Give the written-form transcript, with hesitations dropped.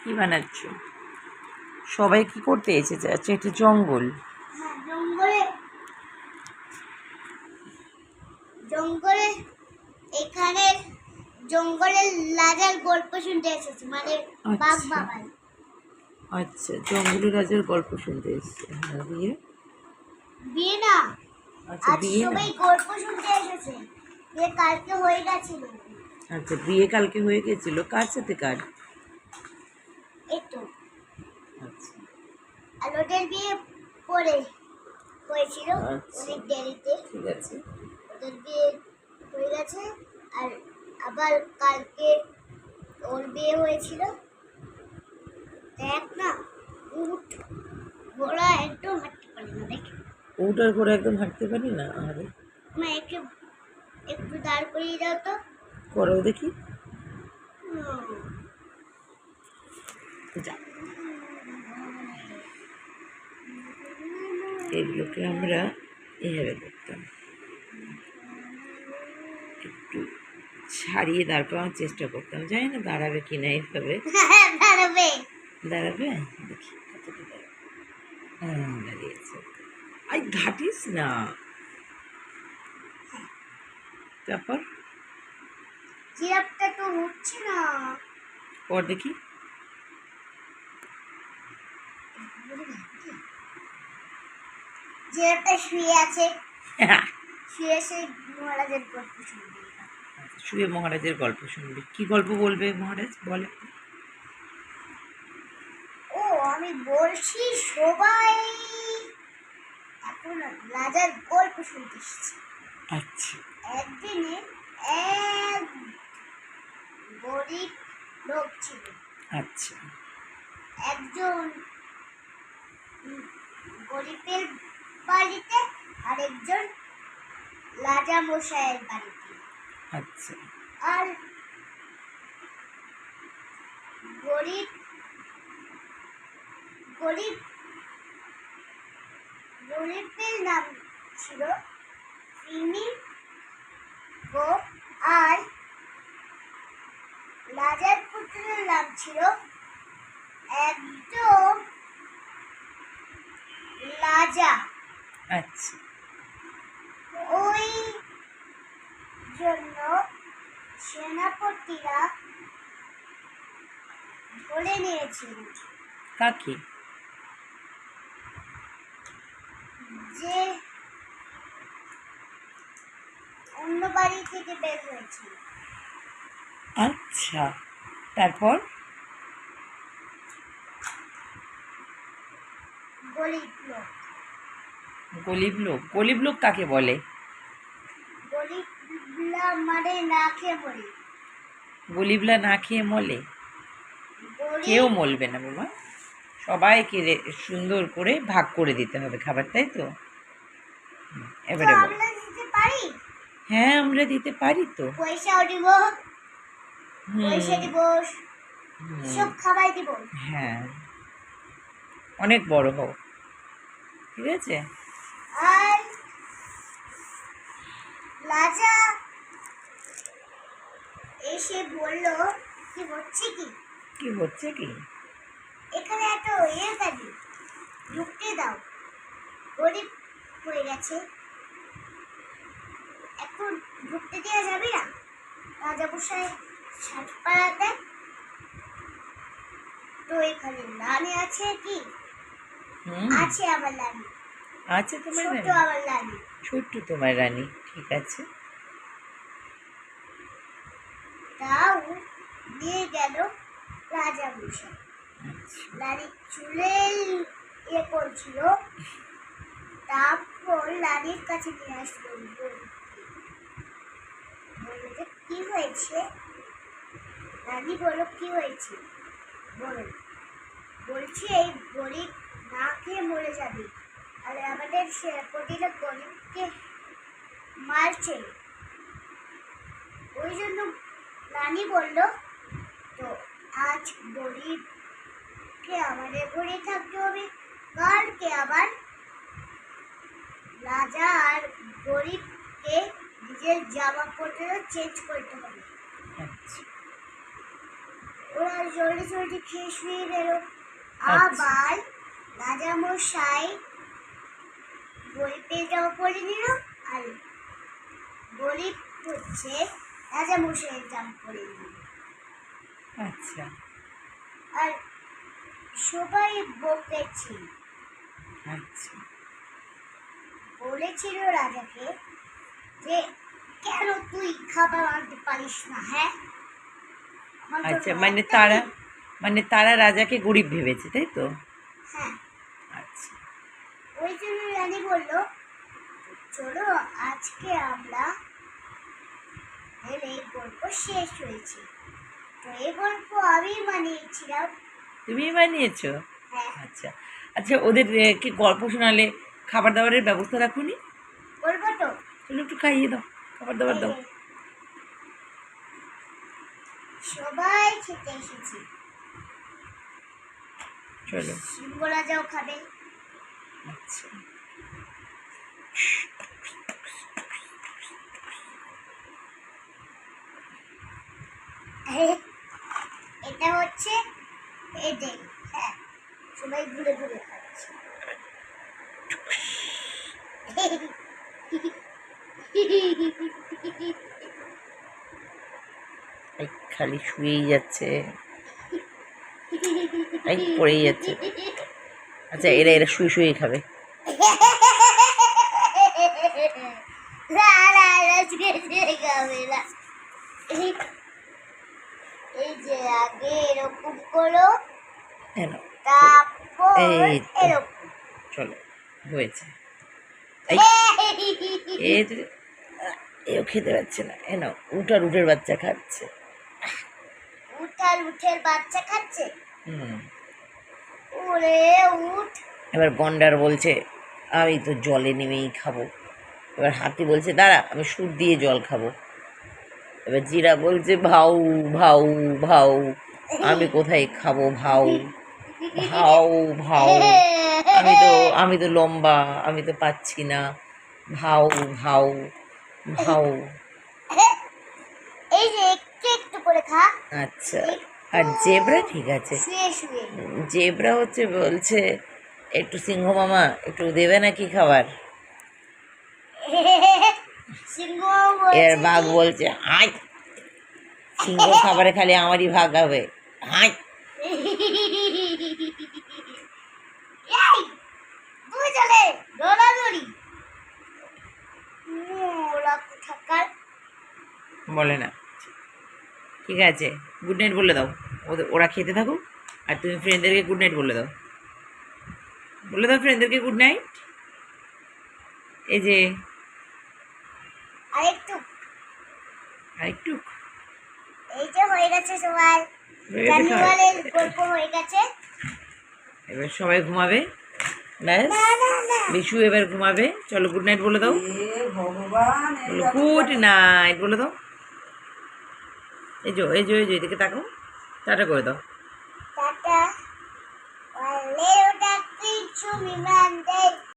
কি বানাচ্ছ? সবাই কি করতে এসেছে? আচ্ছা, এটা জঙ্গল। জঙ্গলে এখানে জঙ্গলের রাজার গল্প শুনতে এসেছি, মানে বাঘ বাবাই। আচ্ছা, জঙ্গলের রাজার গল্প শুনতে এসেছে। হ্যাঁ, দিয়ে বিয়ে না, আচ্ছা আজ বিয়ে না। সবাই গল্প শুনতে এসেছে। বিয়ে কালকে হয়ে গেছিল। আচ্ছা, বিয়ে কালকে হয়ে গেছিল। কার সাথে কার? এই তো আচ্ছা আর ওদের বিয়ে পরে হয়েছিল আচ্ছা, অনেক দেরিতে। ঠিক আছে। ওদের বিয়ে হয়ে গেছে আর আবার কালকে ওর বিয়ে হয়েছিল। দেখ না, উঠ ঘোড়া একদম হাঁটতে পারে না, দেখ। ওটার করে একদম হাঁটতে পারি না। আরে মা একটু একটু দাঁড় করিয়ে দাও তো। করো দেখি। হুম। যা, এগুলোকে আমরা এভাবে করতাম, একটু ছাড়িয়ে দাঁড় করানোর চেষ্টা করতাম। জানি না দাঁড়াবে কিনা এইভাবে। দাঁড়াবে। দাঁড়াবে, দেখি কতটা দাঁড়াবে। হ্যাঁ, দাঁড়িয়েছে। আই ঘাটিস না। তারপর জিরাফটা তো উঠছে না। পর দেখি। জিরাফটা শুয়ে আছে, শুয়ে সেই মহারাজের গল্প শুনবে। শুয়ে মহারাজের গল্প শুনবে। কি গল্প বলবে মহারাজ? বলে। ও আমি বলছি, সবাই এখন রাজার গল্প শুনতে এসেছে। আচ্ছা একদিনে এক গরিব লোক ছিল। আচ্ছা একজন গরিবের বাড়িতে আর একজন রাজা মশাইয়ের বাড়িতে। আচ্ছা আর গরিব গরিব গরিবের নাম ছিল ফিনি গো, আর রাজার পুত্রের নাম ছিল একদম রাজা। আচ্ছা ওই জন্য সেনাপতিরা ধরে নিয়েছিল কাকে? যে অন্য বাড়ি থেকে বের হয়েছিল। আচ্ছা, তারপর? গরিব লোক। গরিব লোক? গরিব লোক কাকে বলে? গরিবরা মানে না খেয়ে মরে। গরিবরা না খেয়ে মলে? কেউ গরিব মলবে না বাবা, সবাইকে সুন্দর করে ভাগ করে দিতে হবে খাবার, তাই তো? তো এবারে বল। আমরা দিতে পারি, হ্যাঁ, আমরা দিতে পারি তো। পয়সাও দিব, পয়সা হুম দিব, হুম, সব খাবার দিব। হ্যাঁ, অনেক বড় হও, ঠিক আছে? আর রাজা এসে বলল, কি হচ্ছে কি? কি হচ্ছে কি? এখানে এত গাড়ি ঢুকতে দাও, গরিব হয়ে গেছে, এখন ঢুকতে দেওয়া যাবে না। রাজা মশাই ছাদ পাড়াতে তো এখানে রানী আছে কি? হুম, আছে আবার রানী, আছে তোমার ছোট রানী? আবার রানী। ছোট্ট তোমার রানী, ঠিক আছে। তাও নিয়ে গেল রাজা মশাই। আচ্ছা রানী চুলে করছিল, তারপর রানীর কাছে নিয়ে আসলো। বললো যে কি হয়েছে? রানী বলল, কি হয়েছে বলো। বলছি এই গরিব না খেয়ে মরে যাবে, আর আমাদের প্রতিটা গরিবকে মারছে। ওই জন্য রানী বলল, তো আজ গরিবকে আমাদের ঘরে থাকতে হবে, কালকে আবার রাজা আর গরিবকে নিজের জামা পত্র চেঞ্জ করতে হবে। আচ্ছা, ওরা জলদি জলদি খেয়ে শুয়ে গেল। আচ্ছা। আবার রাজামশাই গরিবের জামা পরে নিল, আর গরিব হচ্ছে রাজামশাইয়ের জামা পরে নিল। আচ্ছা আর সবাই বকেছিল, আচ্ছা বলেছিল রাজাকে যে কেন তুই খাবার আনতে পারিস না, হ্যাঁ? আমার তো আচ্ছা একটা নেই। মানে তারা রাজাকে গরিব ভেবেছে, তাই তো? হ্যাঁ, আচ্ছা ওই জন্য রানী বলল, চলো আজকে আমরা, এই গল্প শেষ হয়েছে। তো এই গল্প আমি বানিয়েছিলাম। তুমি বানিয়েছো? হ্যাঁ, আচ্ছা আচ্ছা, ওদের কি গল্প শোনালে খাবার দাবারের ব্যবস্থা রাখুনি? বলবো তো। চলো একটু খাইয়ে দাও, খাবার দাবার দাও। এই যে, সবাই খেতে এসেছে। চলো। সিংহ রাজাও খাবে। আচ্ছা এটা হচ্ছে এডে। হ্যাঁ, সবাই ঘুরে ঘুরে খাচ্ছে। এই খালি শুয়েই যাচ্ছে, এই পড়েই যাচ্ছে। আচ্ছা এরা এরা শুয়ে শুয়েই খাবে। না, না, আজকে যে খাবে না। এই যে আগে এরকম করো, কেন? তারপর এই তো। এরকম। চলো, হয়েছে। এই এর এও খেতে পাচ্ছে না, এ নাও, উটার উটের বাচ্চা খাচ্ছে। উঠার উঠের বাচ্চা খাচ্ছে। হুম। ওরে উঠ। এবার গন্ডার বলছে আমি তো জলে নেমেই খাবো। এবার হাতি বলছে দাঁড়া আমি সুর দিয়ে জল খাবো। এবার জিরা বলছে ভাউ ভাউ ভাউ, আমি কোথায় খাবো ভাউ ভাউ ভাউ, আমি তো লম্বা, আমি তো পাচ্ছি না, ভাউ ভাউ ভাউ। এই যে একটু একটু করে খা। আচ্ছা, আর জেব্রা ঠিক আছে। শুয়ে শুয়ে। জেব্রা হচ্ছে বলছে একটু সিংহ মামা একটু দেবে নাকি খাবার। সিংহ এর বলছে বাঘ কি, বলছে আয়, সিংহ খাবারে খালি আমারই ভাগ হবে, আয়। এই তুই চলে দৌড়াদৌড়ি। ওরা কোথাকার। বলে না, ঠিক আছে গুড নাইট বলে দাও। ওরা খেতে থাকুক আর তুমি ফ্রেন্ডদেরকে গুড নাইট বলে দাও। বলে দাও ফ্রেন্ডদেরকে গুড নাইট। এই যে আরেকটু। আরেকটু এই যে হয়ে গেছে সবাই, হয়ে গেছে খাবার। জানিওয়ালের গল্প হয়ে গেছে। এবার সবাই ঘুমাবে, ব্যাস। না না না, বিশু এবার ঘুমাবে, চলো গুড নাইট বলে দাও। ভগবান বলো গুড নাইট বলে দাও। এই যে এই যে এই যে এদিকে তাকাও, টাটা করে দাও। টাটা। ওয়ালে ওটা কিছু বিমান দেয়।